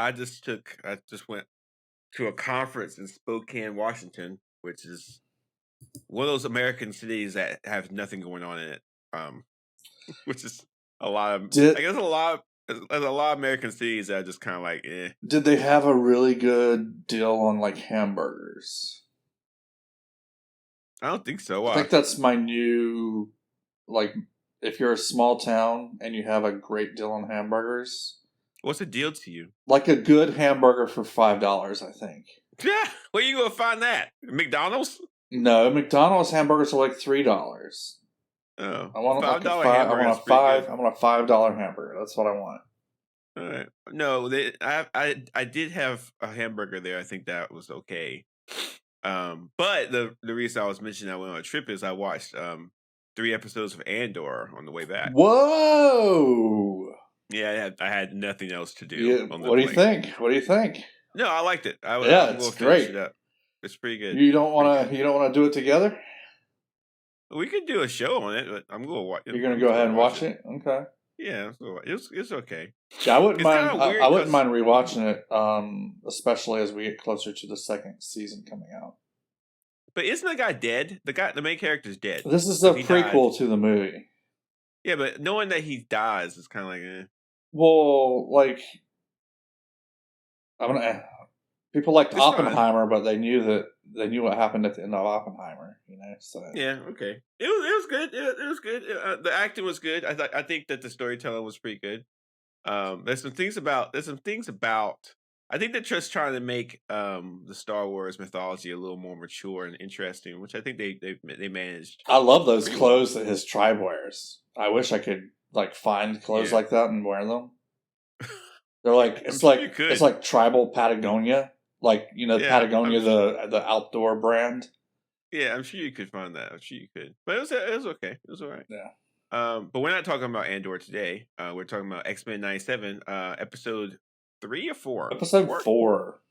I just went to a conference in Spokane, Washington, which is one of those American cities that have nothing going on in it. Which is a lot of. I guess there's a lot of American cities that are just kind of like, eh. Did they have a really good deal on like hamburgers? I don't think so. I think that's my new, like, if you're a small town and you have a great deal on hamburgers. What's the deal to you? Like a good hamburger for $5, I think. Yeah, where you gonna find that? McDonald's? No, McDonald's hamburgers are like $3. Oh, I want like $5 I want a $5 hamburger. That's what I want. All right. No, I did have a hamburger there. I think that was okay. But the reason I was mentioning I went on a trip is I watched 3 episodes of Andor on the way back. Whoa! Yeah, I had nothing else to do. Yeah, what do you think? What do you think? No, I liked it. It's great. It's pretty good. You don't want to do it together? We could do a show on it, but I'm going to watch it. You're going to go ahead and watch it? Okay. Yeah, it's okay. Yeah, I wouldn't mind. I wouldn't mind rewatching it, especially as we get closer to the second season coming out. But isn't the guy dead? The main character is dead. This is a prequel to the movie. Yeah, but knowing that he dies is kind of like, eh. Well, like, people liked Oppenheimer, but they knew what happened at the end of Oppenheimer. So yeah, okay, it was good. It was good. The acting was good. I think that the storytelling was pretty good. There's some things about. I think they're just trying to make the Star Wars mythology a little more mature and interesting, which I think they managed. I love those clothes that his tribe wears. I wish I could like find clothes like that and wear them. They're like it's like tribal Patagonia, like Patagonia, the outdoor brand. Yeah, I'm sure you could find that. I'm sure you could, but it was okay. It was all right. Yeah. But we're not talking about Andor today. We're talking about X-Men 97, episode 3 or 4. Episode 4.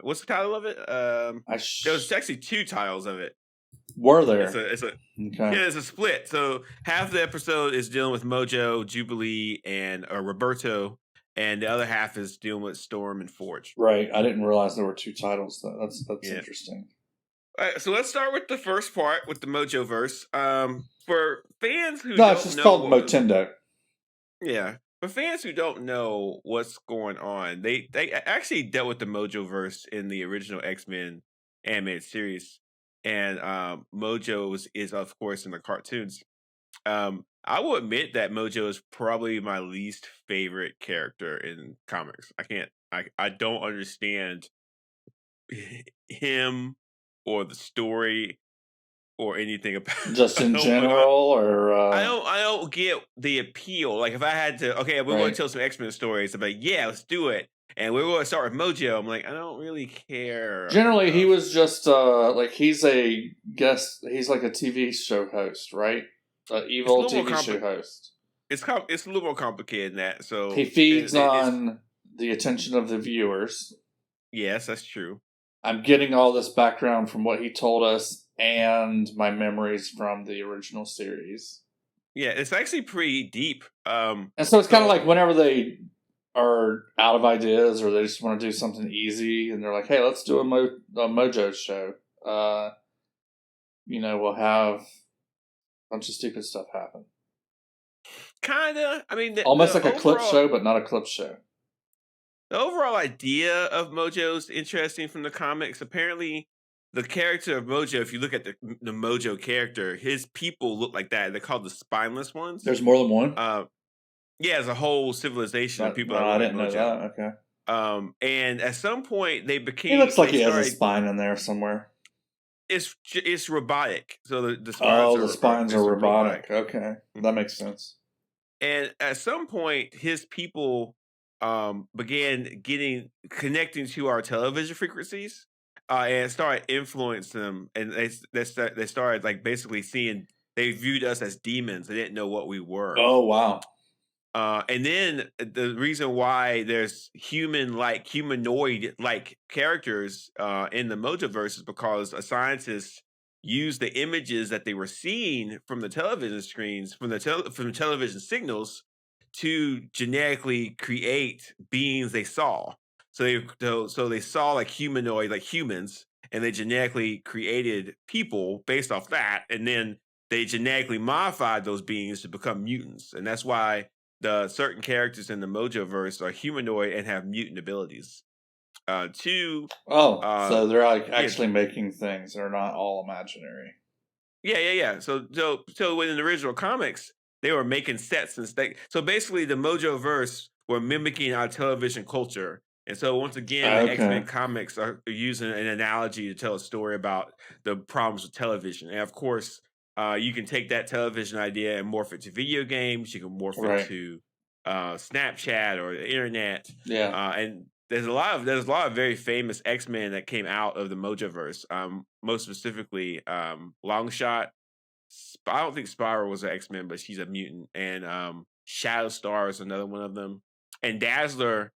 What's the title of it? There was actually 2 titles of it. Were there? It's a split. So half the episode is dealing with Mojo, Jubilee, and Roberto, and the other half is dealing with Storm and Forge. Right. I didn't realize there were 2 titles. Though. That's interesting. All right, so let's start with the first part with the Mojo verse. For fans who it's just called Motendo. Yeah. For fans who don't know what's going on, they actually dealt with the Mojo verse in the original X-Men animated series, and Mojo is of course in the cartoons. I will admit that Mojo is probably my least favorite character in comics. I don't understand him or the story or anything about just in general, or I don't get the appeal. Like if I had to, okay, we're going to tell some X-Men stories. I'm like, yeah, let's do it, and we're going to start with Mojo. I'm like, I don't really care. Generally, he was just like he's a guest. He's like a TV show host, right? An evil TV show host. It's a little more complicated than that. So he feeds on the attention of the viewers. Yes, that's true. I'm getting all this background from what he told us and my memories from the original series. Yeah, it's actually pretty deep. And so it's kind of like whenever they are out of ideas or they just want to do something easy and they're like, hey, let's do a Mojo show. We'll have a bunch of stupid stuff happen. Kinda. I mean, almost like a clip show, but not a clip show. The overall idea of Mojo's interesting from the comics. Apparently, the character of Mojo, if you look at the Mojo character, his people look like that. They're called the spineless ones. There's more than one? Yeah, there's a whole civilization of people. I didn't know that. Okay. And at some point, they became... He looks like he has a spine in there somewhere. It's robotic. So the spines are robotic. Okay. That makes sense. And at some point, his people began connecting to our television frequencies, and started influencing them. And they started like basically seeing they viewed us as demons. They didn't know what we were. Oh wow. And then the reason why there's humanoid like characters in the Mojoverse is because a scientist used the images that they were seeing from the television screens, from the television signals, to genetically create beings they saw. So they saw like humanoid, like humans, and they genetically created people based off that, and then they genetically modified those beings to become mutants, and that's why the certain characters in the Mojoverse are humanoid and have mutant abilities. Two, so they're like yeah, actually making things. They're not all imaginary. yeah. So in the original comics, they were making sets and stuff. So basically, the Mojoverse were mimicking our television culture. And so once again, the X Men Okay. comics are using an analogy to tell a story about the problems with television. And of course, you can take that television idea and morph it to video games. You can morph it Right. to Snapchat or the internet. Yeah. And there's a lot of very famous X Men that came out of the Mojoverse. Most specifically, Longshot. I don't think Spiral was an X Men, but she's a mutant, and Shadow Star is another one of them. And Dazzler,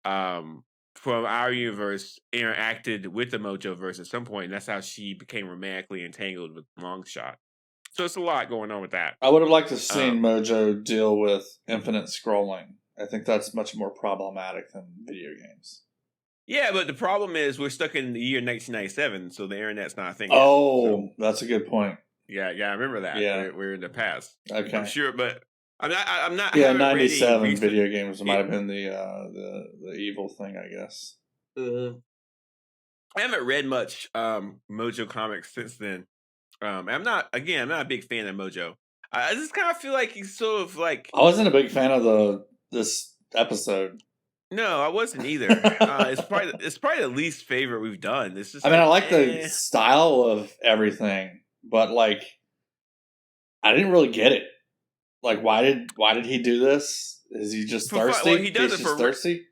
from our universe, interacted with the Mojoverse at some point, and that's how she became romantically entangled with Longshot. So it's a lot going on with that. I would have liked to have seen Mojo deal with infinite scrolling. I think that's much more problematic than video games. Yeah, but the problem is we're stuck in the year 1997, so the internet's not a thing. Oh, that's a good point. Yeah, I remember that. Yeah, we're in the past. Okay, I'm sure, but I'm not. Yeah, 97 video games might have been the evil thing, I guess. I haven't read much Mojo comics since then. I'm not a big fan of Mojo. I just kind of feel like he's sort of like. I wasn't a big fan of this episode. No, I wasn't either. It's probably the least favorite we've done. It's just. I mean, I like the style of everything, but like, I didn't really get it. Like, why did he do this? Is he just thirsty? Well, he does it for thirsty.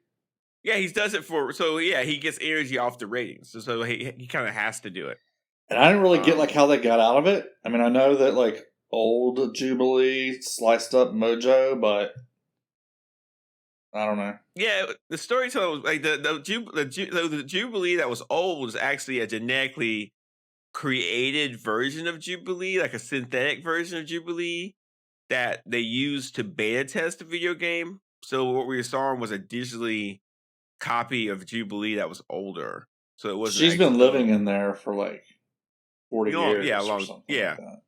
Yeah, he does it for he gets energy off the ratings, so he kind of has to do it. And I didn't really get like how they got out of it. I mean, I know that like old Jubilee sliced up Mojo, but I don't know. Yeah, the storytelling was like the Jubilee that was old was actually a genetically created version of Jubilee, like a synthetic version of Jubilee that they used to beta test the video game. So what we saw was a digitally copy of Jubilee that was older. So it wasn't. She's been living in there for like 40 years. Yeah, or something like that.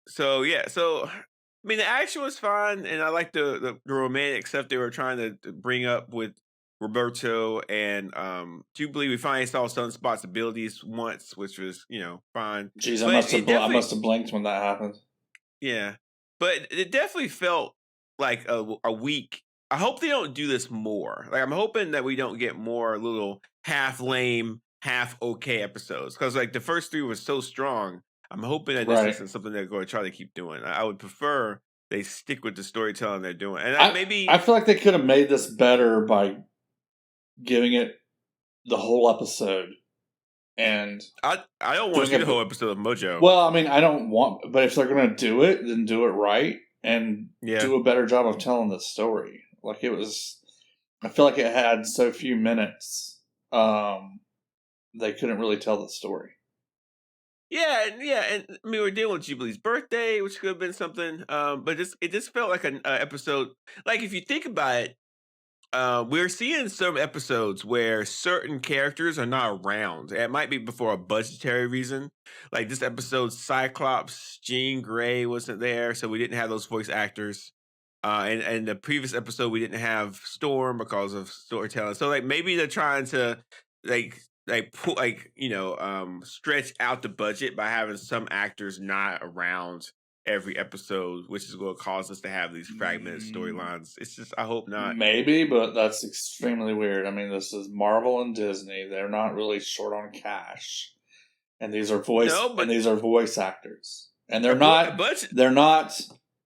So I mean, the action was fine, and I like the romantic stuff they were trying to bring up with Roberto and Jubilee. We finally saw Sunspot's abilities once, which was fine. Jeez, I must have blinked when that happened. Yeah, but it definitely felt like a week. I hope they don't do this more. Like, I'm hoping that we don't get more little half lame, half okay episodes, because like the first three was so strong. I'm hoping that this isn't something they're going to try to keep doing. I would prefer they stick with the storytelling they're doing. And I feel like they could have made this better by giving it the whole episode. And I don't want to see the whole episode of Mojo. Well, I mean, I don't want, but if they're going to do it, then do it right and do a better job of telling the story. Like it was, I feel like it had so few minutes, they couldn't really tell the story. Yeah, and I mean we're dealing with Jubilee's birthday, which could have been something. But it just felt like an episode. Like if you think about it, we're seeing some episodes where certain characters are not around. It might be for a budgetary reason. Like this episode, Cyclops, Jean Grey wasn't there, so we didn't have those voice actors. And the previous episode we didn't have Storm because of storytelling. So like maybe they're trying to stretch out the budget by having some actors not around every episode, which is going to cause us to have these fragmented storylines. It's just, I hope not. Maybe, but that's extremely weird. I mean, this is Marvel and Disney. They're not really short on cash, and these are voice actors, and they're not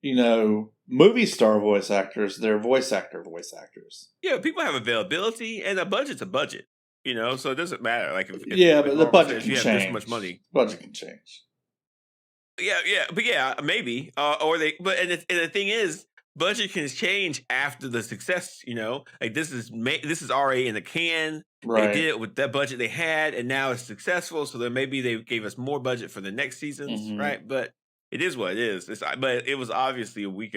movie star voice actors, they're voice actors. Yeah, people have availability, and a budget's a budget. So it doesn't matter. Like if But the Marvel budget says can you have this much change. money, Budget can change. but maybe. Or they, but and the thing is, budget can change after the success. Like this is already in the can. Right. They did it with that budget they had, and now it's successful. So then maybe they gave us more budget for the next seasons, right? But it is what it is. But it was obviously a weak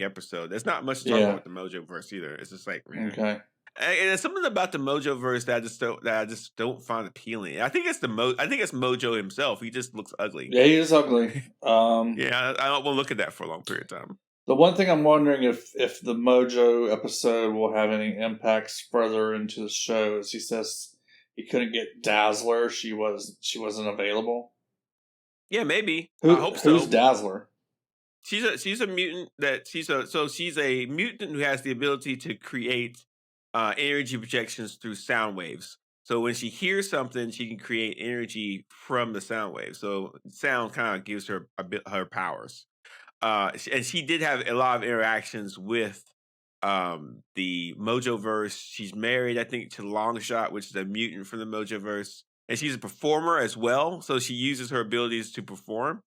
episode. There's not much to talk about with the Mojo verse either. It's just like, man. Okay. And there's something about the Mojo verse that I just don't find appealing. I think it's Mojo himself. He just looks ugly. Yeah, he is ugly. Yeah, I don't want to look at that for a long period of time. The one thing I'm wondering if the Mojo episode will have any impacts further into the show is he says he couldn't get Dazzler. She wasn't available. Yeah, maybe. I hope so. Who's Dazzler? She's a mutant she's a mutant who has the ability to create energy projections through sound waves. So when she hears something, she can create energy from the sound wave. So sound kind of gives her her powers. And she did have a lot of interactions with the Mojoverse. She's married, I think, to Longshot, which is a mutant from the Mojoverse. And she's a performer as well, so she uses her abilities to perform.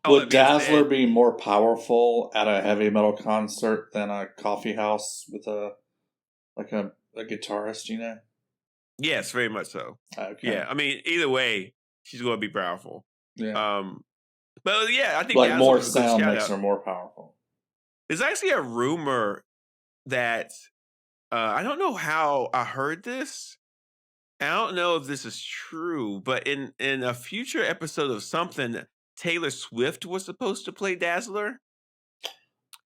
Would Dazzler be more powerful at a heavy metal concert than a coffee house with a guitarist, Yes, very much so. Okay. Yeah, I mean, either way, she's going to be powerful. Yeah. But yeah, I think like more sound makes her more powerful. There's actually a rumor that I don't know how I heard this. I don't know if this is true, but in a future episode of something, Taylor Swift was supposed to play Dazzler.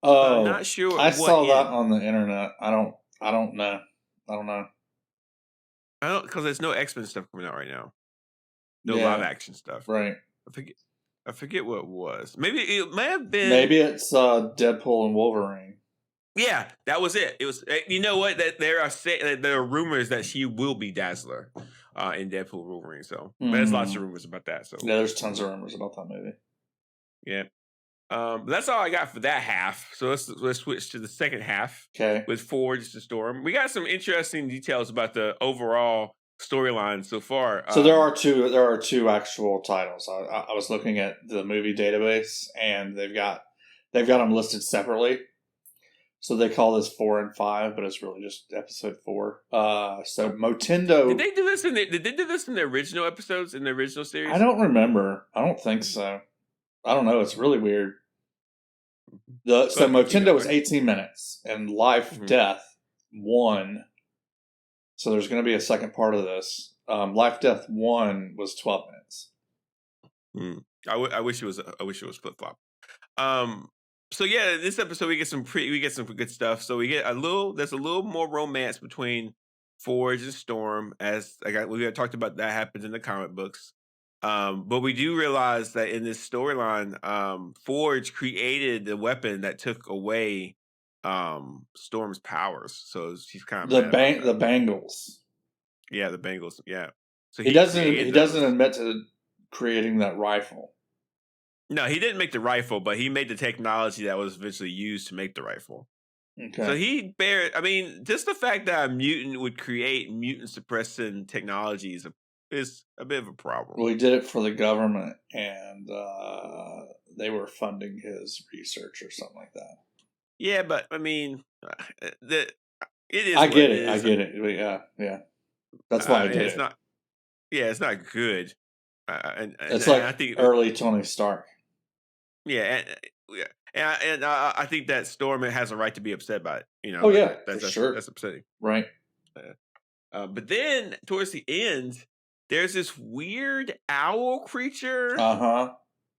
Oh, I'm not sure. I saw that on the internet. I don't know. Because there's no X-Men stuff coming out right now. No live action stuff. Right. I forget what it was. Maybe it may have been. Maybe it's Deadpool and Wolverine. Yeah, that was it. It was. You know what? That there are rumors that she will be Dazzler in Deadpool Wolverine. So there's lots of rumors about that. So yeah, there's tons of rumors about that movie. Yeah. But that's all I got for that half. So let's switch to the second half. Okay. With Forge to Storm, we got some interesting details about the overall storyline so far. So there are two actual titles. I was looking at the movie database, and they've got them listed separately. So they call this 4 and 5, but it's really just episode 4. So Motendo. Did they do this in the original episodes in the original series? I don't remember. I don't think so. I don't know. It's really weird. So Motendo was 18 minutes, and Lifedeath 1. So there's going to be a second part of this. Lifedeath 1 was 12 minutes. I wish it was flip flop. So yeah, this episode we get some good stuff. So we get there's a little more romance between Forge and Storm, as we had talked about. That happens in the comic books. But we do realize that in this storyline, Forge created the weapon that took away Storm's powers. So she's kind of the bangles. Yeah, the bangles. Yeah. So he doesn't admit to creating that rifle. No, he didn't make the rifle, but he made the technology that was eventually used to make the rifle. Okay. So just the fact that a mutant would create mutant suppressing technologies is a bit of a problem. Well, he did it for the government, and they were funding his research or something like that. Yeah, but I mean, it is. I get it. Yeah. That's why I did it. It's not good. It's like I think early Tony Stark. Yeah, and I think that Storm has a right to be upset by it. Oh yeah, that's sure. That's upsetting, right? But then towards the end, there's this weird owl creature.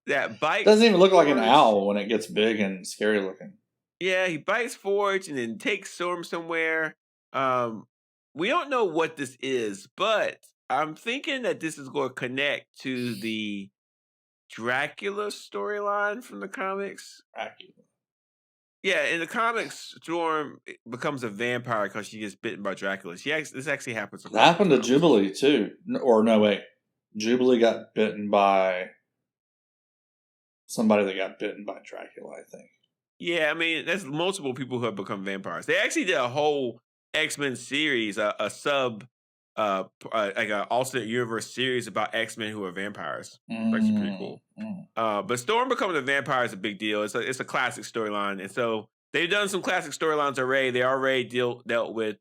That bites. Doesn't even look like an owl when it gets big and scary looking. Yeah, he bites Forge and then takes Storm somewhere. We don't know what this is, but I'm thinking that this is going to connect to the Dracula storyline from the comics. Dracula. Yeah, in the comics, Storm becomes a vampire because she gets bitten by Dracula. This actually happens. That happened to Jubilee too. Or no, wait. Jubilee got bitten by somebody that got bitten by Dracula, I think. Yeah, I mean, there's multiple people who have become vampires. They actually did a whole X-Men series, a sub, like an alternate universe series about X-Men who are vampires. It's actually pretty cool. But Storm becoming a vampire is a big deal. It's a classic storyline, and so they've done some classic storylines already. They already dealt with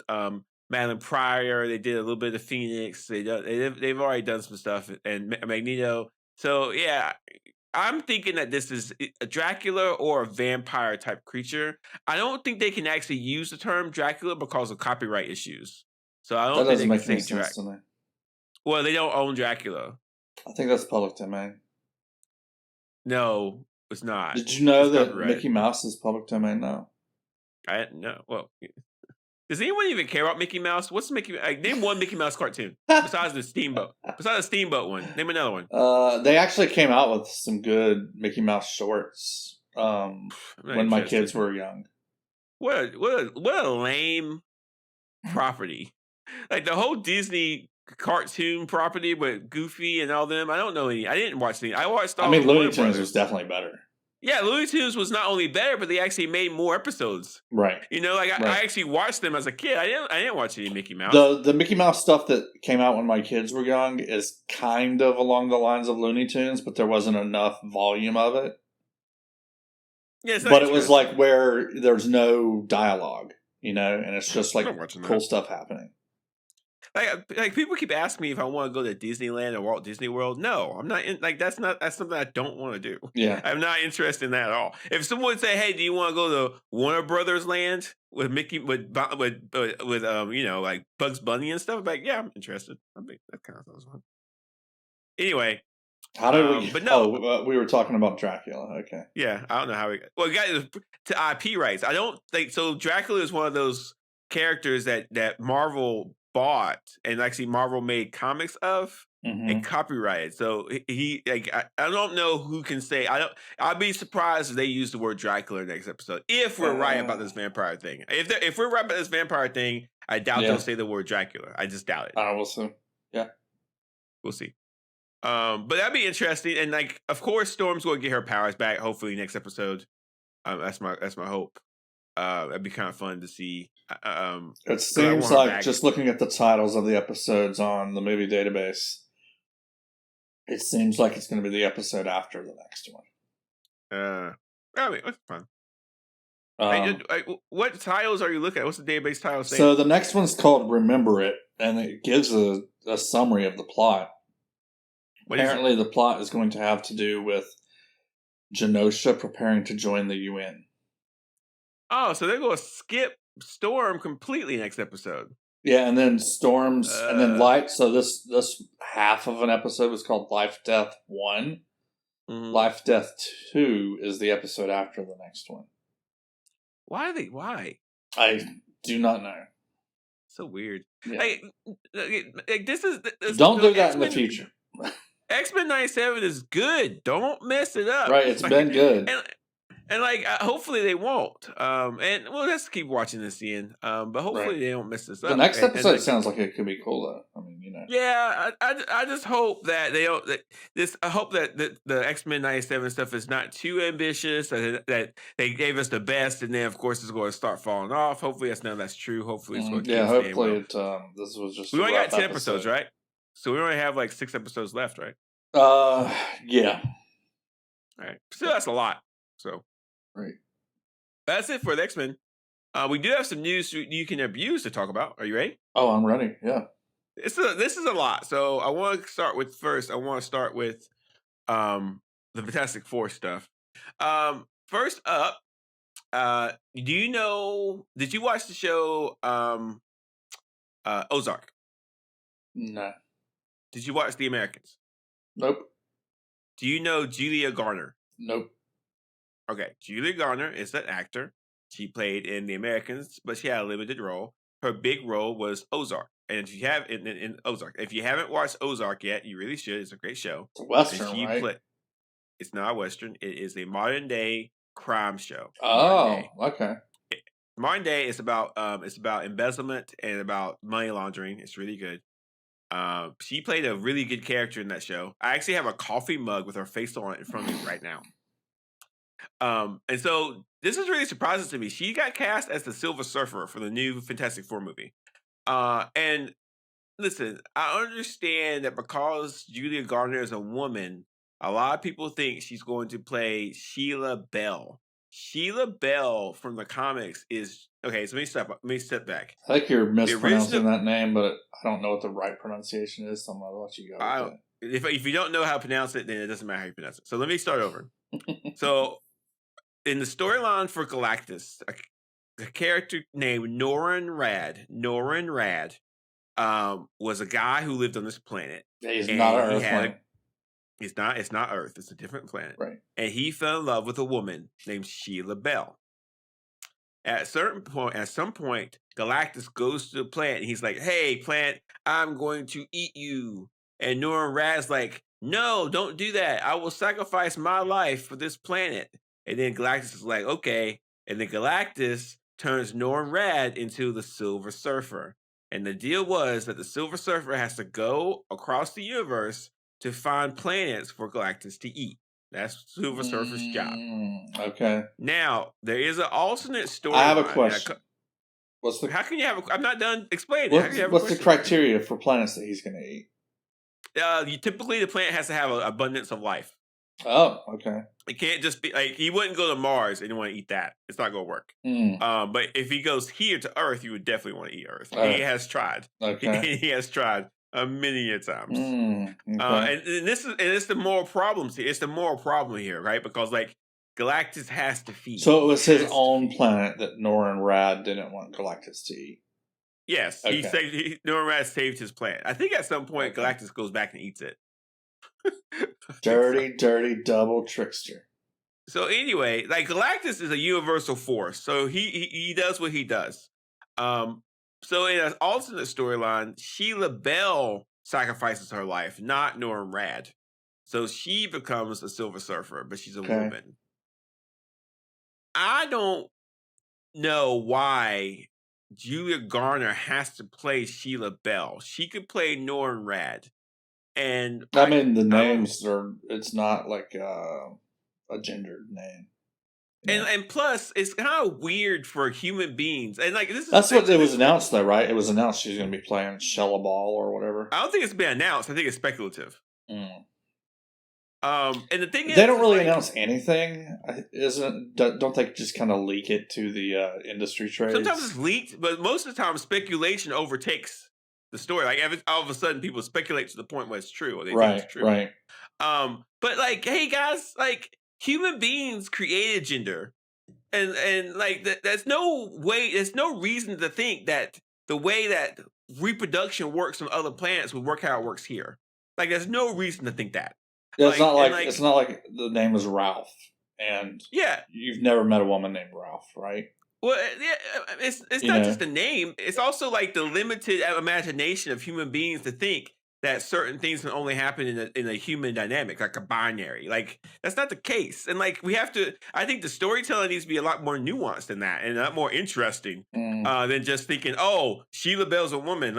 Madeline Pryor. They did a little bit of Phoenix. They've already done some stuff, and Magneto. So yeah, I'm thinking that this is a Dracula or a vampire type creature. I don't think they can actually use the term Dracula because of copyright issues. So I don't think they can say Dracula. Well, they don't own Dracula. I think that's public domain. No, it's not. Did you know that Mickey Mouse is public domain now? I no. Well, does anyone even care about Mickey Mouse? What's Mickey? Name one Mickey Mouse cartoon besides the Steamboat. Besides the Steamboat one, name another one. They actually came out with some good Mickey Mouse shorts when my kids were young. What a lame property! Like the whole Disney cartoon property with Goofy and all them. I don't know any. I didn't watch any. I watched all. I mean, Looney Tunes was definitely better. Yeah, Looney Tunes was not only better, but they actually made more episodes. Right. You know, like I actually watched them as a kid. I didn't watch any Mickey Mouse. The Mickey Mouse stuff that came out when my kids were young is kind of along the lines of Looney Tunes, but there wasn't enough volume of it. Yeah, but it was like where there's no dialogue, you know, and it's just like cool stuff happening. Like people keep asking me if I want to go to Disneyland or Walt Disney World. No, I'm not. That's something I don't want to do. Yeah, I'm not interested in that at all. If someone would say, "Hey, do you want to go to Warner Brothers Land with Mickey with you know, like Bugs Bunny and stuff?" I'm like, yeah, I'm interested. I mean, that kind of sounds fun. Anyway, how did we? But no, we were talking about Dracula. Okay. Yeah, I don't know how we. Well, we got to IP rights. I don't think so. Dracula is one of those characters that Marvel bought and actually Marvel made comics of and copyrighted. So he like I don't know who can say I'd be surprised if they use the word Dracula next episode if we're right about this vampire thing. If we're right about this vampire thing, I doubt they'll say the word Dracula. I just doubt it. We'll see. Yeah, we'll see. But that'd be interesting. And like, of course, Storm's going to get her powers back. Hopefully, next episode. That's my hope. That'd be kind of fun to see. It seems like just looking at the titles of the episodes on the movie database, it seems like it's going to be the episode after the next one. I mean, that's fun. What titles are you looking at? What's the database title saying? So the next one's called Remember It, and it gives a summary of the plot. Apparently, the plot is going to have to do with Genosha preparing to join the UN. Oh, so they're going to skip Storm completely next episode. Yeah, and then Storms, and then Light. So this half of an episode was called Lifedeath 1. Lifedeath 2 is the episode after the next one. Why? I do not know. So weird. Yeah. Like this is... Don't do that in the future. X-Men 97 is good. Don't mess it up. Right, it's been good. And like, hopefully they won't. And well, let's keep watching this in. But hopefully they don't mess this up. The next episode sounds like it could be cool, though. I mean, you know. Yeah, I just hope that they don't. I hope that the X-Men 97 stuff is not too ambitious. That they gave us the best, and then of course it's going to start falling off. Hopefully that's true. Hopefully it's going to hopefully this was just. We only got 10 episodes, right? So we only have like 6 episodes left, right? Yeah. All right. Still, that's a lot. So. Right. That's it for the X-Men. We do have some news you can abuse to talk about. Are you ready? Oh, I'm ready. Yeah. This is a lot. So I want to start with the Fantastic Four stuff. First up, did you watch the show Ozark? No. Did you watch The Americans? Nope. Do you know Julia Garner? Nope. Okay, Julia Garner is an actor. She played in The Americans, but she had a limited role. Her big role was Ozark. And if you have in Ozark, if you haven't watched Ozark yet, you really should. It's a great show. It's a Western, right? It's not a Western. It is a modern day crime show. Oh, okay. Modern day is about embezzlement and about money laundering. It's really good. She played a really good character in that show. I actually have a coffee mug with her face on it in front of me right now. And so this is really surprising to me. She got cast as the Silver Surfer for the new Fantastic Four movie. And listen, I understand that because Julia Garner is a woman, a lot of people think she's going to play Shella Bal. Shella Bal from the comics is okay. So let me step back. I think you're mispronouncing that name, but I don't know what the right pronunciation is. So I'm gonna let you go with it. If you don't know how to pronounce it, then it doesn't matter how you pronounce it. So let me start over. So in the storyline for Galactus, a character named Norrin Rad was a guy who lived on this planet. Yeah, he's not an Earth planet. It's not Earth. It's a different planet. Right. And he fell in love with a woman named Shella Bal. At some point, Galactus goes to the planet and he's like, "Hey, planet, I'm going to eat you." And Norrin Rad's like, "No, don't do that. I will sacrifice my life for this planet." And then Galactus is like, "Okay." And then Galactus turns Norrin Rad into the Silver Surfer. And the deal was that the Silver Surfer has to go across the universe to find planets for Galactus to eat. That's Silver Surfer's job. Okay. Now, there is an alternate story. I have a question. How can you have I'm not done explaining. What's the criteria for planets that he's going to eat? Typically, the planet has to have an abundance of life. Oh, okay. It can't just be like he wouldn't go to Mars and want to eat that. It's not going to work. But if he goes here to Earth, you would definitely want to eat Earth. He has tried. Okay. He has tried many a times. Okay. And it's the moral problems here. It's the moral problem here, right? Because like Galactus has to feed. So it was his own planet that Norrin Rad didn't want Galactus to eat. Yes, okay. Norrin Rad saved his planet. I think at some point Galactus goes back and eats it. dirty double trickster. So anyway, like Galactus is a universal force, so he does what he does. So in an alternate storyline, Shella Bal sacrifices her life, not Norrin Rad. So she becomes a Silver Surfer, but she's a woman. I don't know why Julia Garner has to play Shella Bal. She could play Norrin Rad. And I mean, the names are, it's not like a gendered name. And plus, it's kind of weird for human beings. And like that's what it was announced, though, right? It was announced she's going to be playing Shella Bal or whatever. I don't think it's been announced. I think it's speculative. And the thing is, they don't really announce anything, don't they just kind of leak it to the industry trades? Sometimes it's leaked, but most of the time, speculation overtakes the story. Like all of a sudden, people speculate to the point where it's true, or they think it's true. Right. But like, hey guys, like human beings created gender, and like there's no way, there's no reason to think that the way that reproduction works on other planets would work how it works here. Like, there's no reason to think that. Yeah, it's not like the name is Ralph, and you've never met a woman named Ralph, right? Well, yeah, it's not just a name. It's also like the limited imagination of human beings to think that certain things can only happen in a human dynamic, like a binary. Like, that's not the case. And like, we have to, I think the storytelling needs to be a lot more nuanced than that, and a lot more interesting than just thinking, oh, Shella Bal's a woman.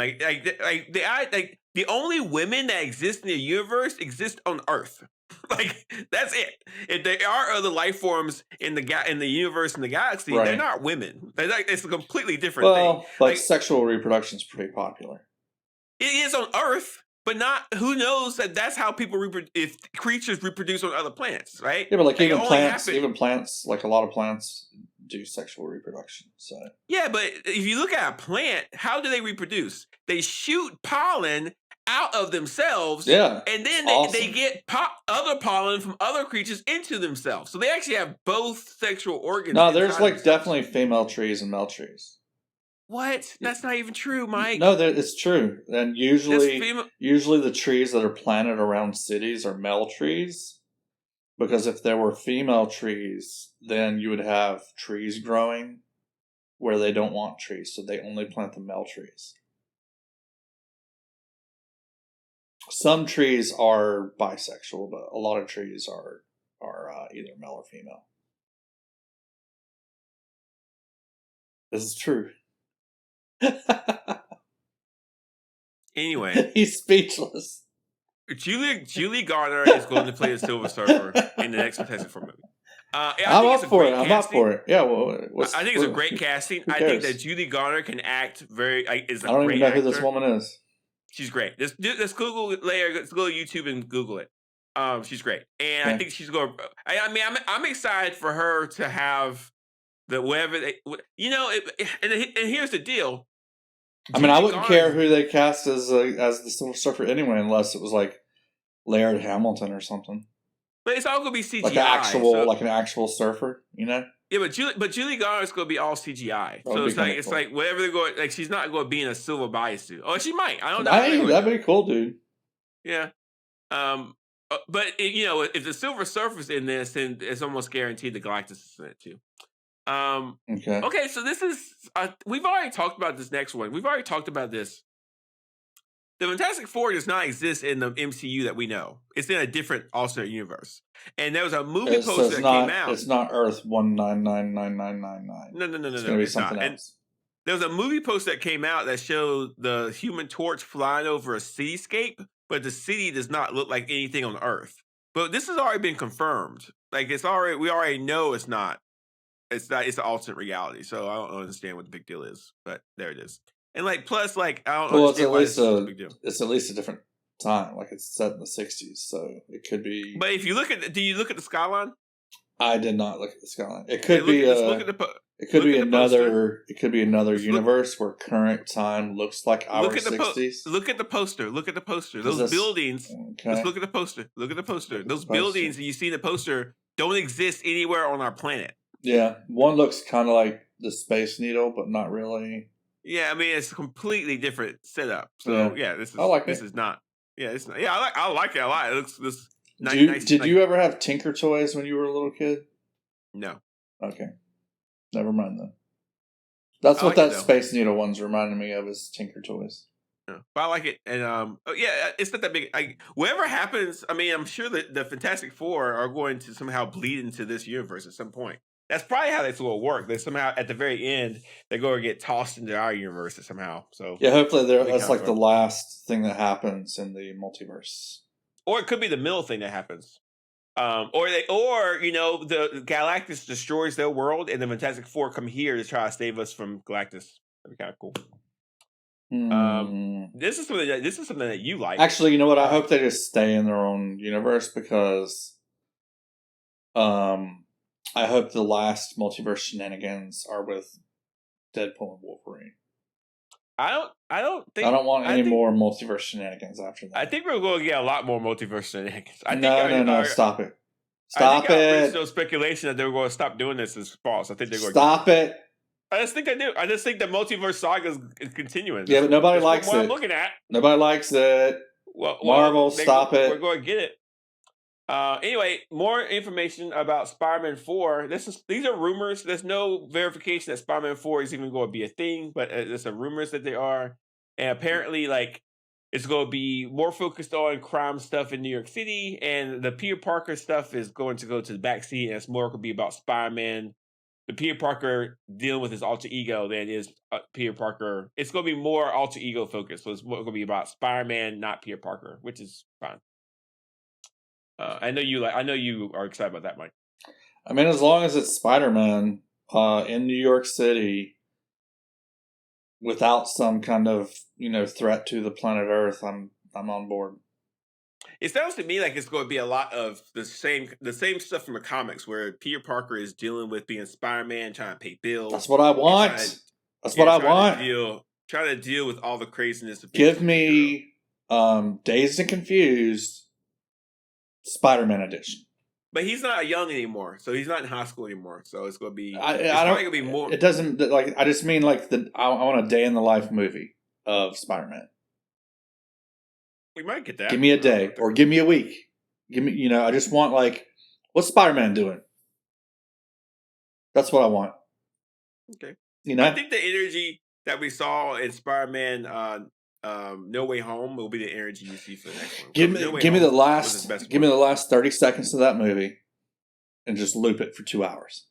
The only women that exist in the universe exist on Earth. Like, that's it. If there are other life forms in the universe, in the galaxy, they're not women. It's a completely different thing. But like, sexual reproduction is pretty popular. It is on Earth, but not. Who knows that that's how people if creatures reproduce on other planets, right? Yeah, but like even plants, like a lot of plants do sexual reproduction. So yeah, but if you look at a plant, how do they reproduce? They shoot pollen out of themselves, and then they get other pollen from other creatures into themselves. So they actually have both sexual organs. No, there's like definitely female trees and male trees. What? That's not even true, Mike. No, it's true. And usually the trees that are planted around cities are male trees, because if there were female trees, then you would have trees growing where they don't want trees, so they only plant the male trees. Some trees are bisexual, but a lot of trees are either male or female. This is true. Anyway, he's speechless. Julie Garner is going to play the Silver Surfer in the next Fantastic Four movie. I I'm think it's up a for it. great I'm up casting. for it. Yeah, well, I think it's a great casting. Who I think cares? that Julie Garner can act is a I don't even great know who this actor. woman is. She's great. Let's Google it later. Let's go to YouTube and Google it. She's great, and I Okay. think she's going. I mean, I'm excited for her to have the whatever they, and here's the deal. I mean, I Julie wouldn't care Garner, who they cast as the Silver Surfer anyway, unless it was like Laird Hamilton or something, but it's all gonna be CGI. Like an actual surfer, you know. Yeah, but Julie Garner's gonna be all CGI. So it's cool. like whatever they're going, like she's not going to be in a silver bodysuit. Oh, she might. I don't know. Hey, that'd be cool, dude. Yeah. But if the Silver Surfer's in this, then it's almost guaranteed the Galactus is in it too. Okay. Okay, so this is we've already talked about this next one. We've already talked about this. The Fantastic Four does not exist in the MCU that we know. It's in a different alternate universe. And there was a movie poster that came out. It's not Earth 1999999. No. It's going to be something else. And there was a movie poster that came out that showed the Human Torch flying over a cityscape, but the city does not look like anything on Earth. But this has already been confirmed. Like we already know it's not. It's an alternate reality. So I don't understand what the big deal is. But there it is. And plus I don't understand why it's a big deal. It's at least a different time. Like it's set in the 60s, so it could be. But if you do you look at the skyline? I did not look at the skyline. It could be. It could be another universe where current time looks like our 60s. Look at the poster. Those buildings. Okay. Let's look at the poster. Those buildings that you see in the poster don't exist anywhere on our planet. Yeah, one looks kind of like the Space Needle, but not really. Yeah, I mean it's a completely different setup. So this is. I like this it. Is not. Yeah, it's not. Yeah, I like it a lot. It looks this. Did you ever have Tinker toys when you were a little kid? No. Okay. Never mind then. That's what that Space Needle one's reminding me of is Tinker toys. Yeah, but I like it, and it's not that big. Whatever happens, I mean, I'm sure that the Fantastic Four are going to somehow bleed into this universe at some point. That's probably how this will work. They somehow, at the very end, they're going to get tossed into our universe somehow. So yeah, hopefully that's like the last thing that happens in the multiverse, or it could be the middle thing that happens. The Galactus destroys their world, and the Fantastic Four come here to try to save us from Galactus. That'd be kind of cool. This is something that you like. Actually, you know what? I hope they just stay in their own universe because, I hope the last multiverse shenanigans are with Deadpool and Wolverine. I don't want any more multiverse shenanigans after that. I think we're going to get a lot more multiverse shenanigans. No, stop it. Stop it. Original speculation that they were going to stop doing this is false. I think they're going to stop it. I just think they do. I just think the multiverse saga is continuing. Yeah, but nobody likes it. What I'm looking at. Nobody likes it. Marvel, stop it. We're going to get it. Anyway, more information about Spider-Man 4. These are rumors. There's no verification that Spider-Man 4 is even going to be a thing, but there's some rumors that they are. And apparently, it's going to be more focused on crime stuff in New York City, and the Peter Parker stuff is going to go to the backseat, and it's more going to be about Spider-Man, the Peter Parker dealing with his alter ego than it is Peter Parker. It's going to be more alter ego focused, so it's going to be about Spider-Man, not Peter Parker, which is fine. I know you are excited about that, Mike. I mean, as long as it's Spider-Man in New York City without some kind of threat to the planet Earth, I'm on board. It sounds to me like it's going to be a lot of the same stuff from the comics, where Peter Parker is dealing with being Spider-Man, trying to pay bills. That's what I want. Trying to deal with all the craziness. Give me Dazed and Confused Spider-Man edition. But he's not young anymore, so he's not in high school anymore. So it's going to be. Probably going to be more. It doesn't I just mean I want a day in the life movie of Spider-Man. We might get that. Give me a day or give me a week. Give me, I just want what's Spider-Man doing? That's what I want. Okay. I think the energy that we saw in Spider-Man No Way Home will be the energy you see for the next one. Give me the last 30 seconds of that movie and just loop it for 2 hours.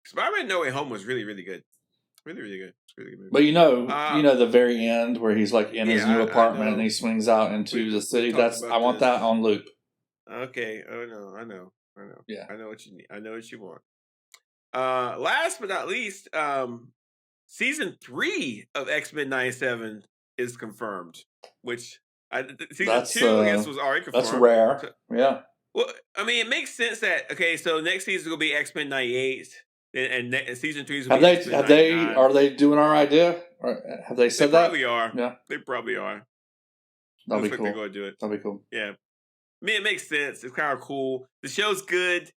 Spider-Man No Way Home was really, really good. Really, really good. It's a really good movie. But the very end where he's in his new apartment and he swings out into the city. I want that on loop. Okay. Oh no, I know. I know. Yeah. I know what you need. I know what you want. Last but not least, season 3 of X-Men 97 is confirmed, which season 2, I guess, was already confirmed. That's rare. So, yeah. Well, I mean, it makes sense that, okay, so next season will be X-Men 98, and season 3 is going to be X-Men 99. Are they doing our idea? Or have they said that? They probably are. Yeah. They probably are. That'll be cool. They're going to do it. That'll be cool. Yeah. I mean, it makes sense. It's kind of cool. The show's good.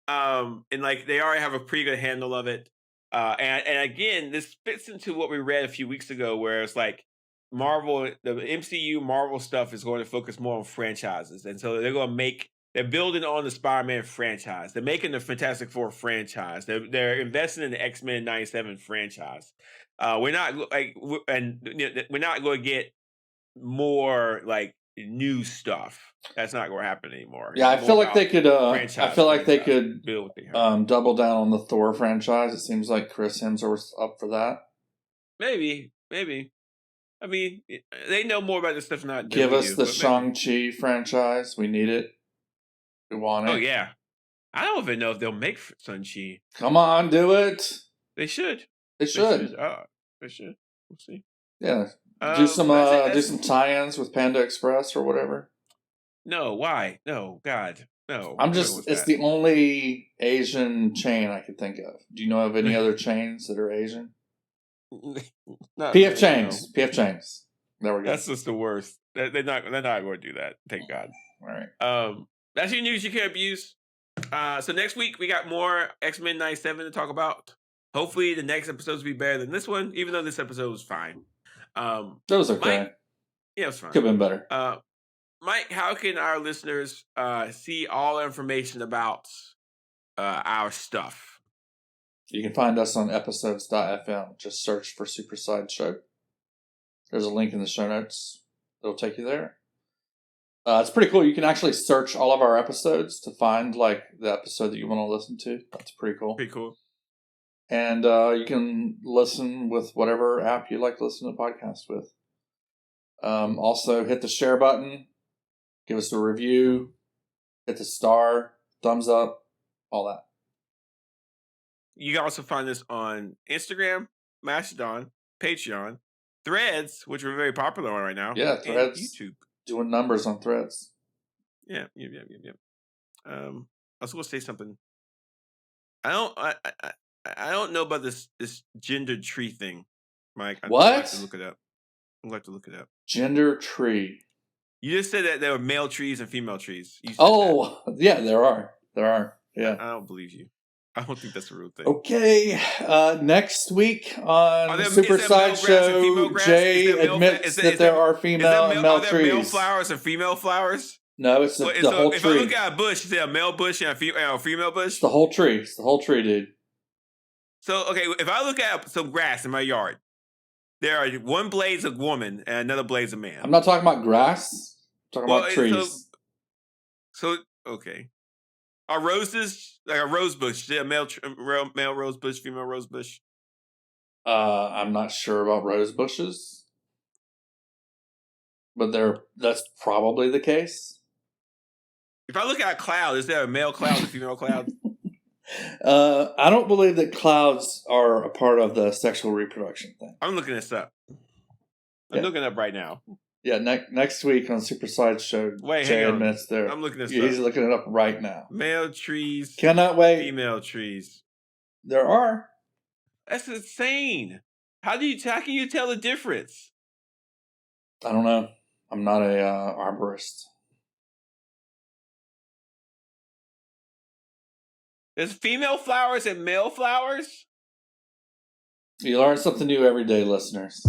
And like they already have a pretty good handle of it. And again, this fits into what we read a few weeks ago, where it's like Marvel, the MCU Marvel stuff is going to focus more on franchises, and so they're building on the Spider-Man franchise. They're making the Fantastic Four franchise. They're investing in the X-Men 97 franchise. We're not going to get more like new stuff. That's not going to happen anymore. Yeah, I feel like they could. Double down on the Thor franchise. It seems like Chris Hemsworth's up for that. Maybe. I mean, they know more about this stuff. Not give us the Shang-Chi franchise. We need it. We want it. Oh yeah, I don't even know if they'll make Shang-Chi. Come on, do it. They should. They should. They should. We'll see. Yeah. Do some tie-ins with Panda Express or whatever. No, why? No, God, no. It's the only Asian chain I could think of. Do you know of any other chains that are Asian? PF Chang's. No. PF Chang's. There we go. That's just the worst. They're not going to do that. Thank God. All right. That's your news you can't abuse. So next week we got more X-Men 97 to talk about. Hopefully the next episodes will be better than this one, even though this episode was fine. That was okay. Mike, yeah, it was fine. Could have been better. Mike, how can our listeners see all information about our stuff? You can find us on episodes.fm. Just search for Superside Show. There's a link in the show notes. It'll take you there. It's pretty cool. You can actually search all of our episodes to find like the episode that you want to listen to. That's pretty cool. Pretty cool. And you can listen with whatever app you like to listen to podcasts with. Also, hit the share button. Give us a review. Hit the star. Thumbs up. All that. You can also find us on Instagram, Mastodon, Patreon, Threads, which we're very popular on right now. Yeah, Threads. And YouTube. Doing numbers on Threads. Yeah. I was going to say something. I don't know about this gender tree thing, Mike. What? I'd like to look it up. Gender tree. You just said that there were male trees and female trees. Yeah, there are. Yeah. I don't believe you. I don't think that's a real thing. Okay. Next week on Super Side Show, Jay admits that there are female and male trees. Are there male flowers and female flowers? No, it's the whole tree. If I look at a bush, is there a male bush and a female bush? It's the whole tree. It's the whole tree, dude. So, okay, if I look at some grass in my yard, there are one blade's a woman and another blade's a man. I'm not talking about grass. I'm talking about trees. So, okay. Are roses, like a rose bush, is there a male rose bush, female rose bush? I'm not sure about rose bushes. But that's probably the case. If I look at a cloud, is there a male cloud and a female cloud? I don't believe that clouds are a part of the sexual reproduction thing. I'm looking this up. I'm looking it up right now. Yeah, next week on Super Side Show, Jay admits there. I'm looking this up. He's looking it up right now. Male trees. Cannot wait. Female trees. There are. That's insane. How can you tell the difference? I don't know. I'm not a arborist. There's female flowers and male flowers? You learn something new every day, listeners.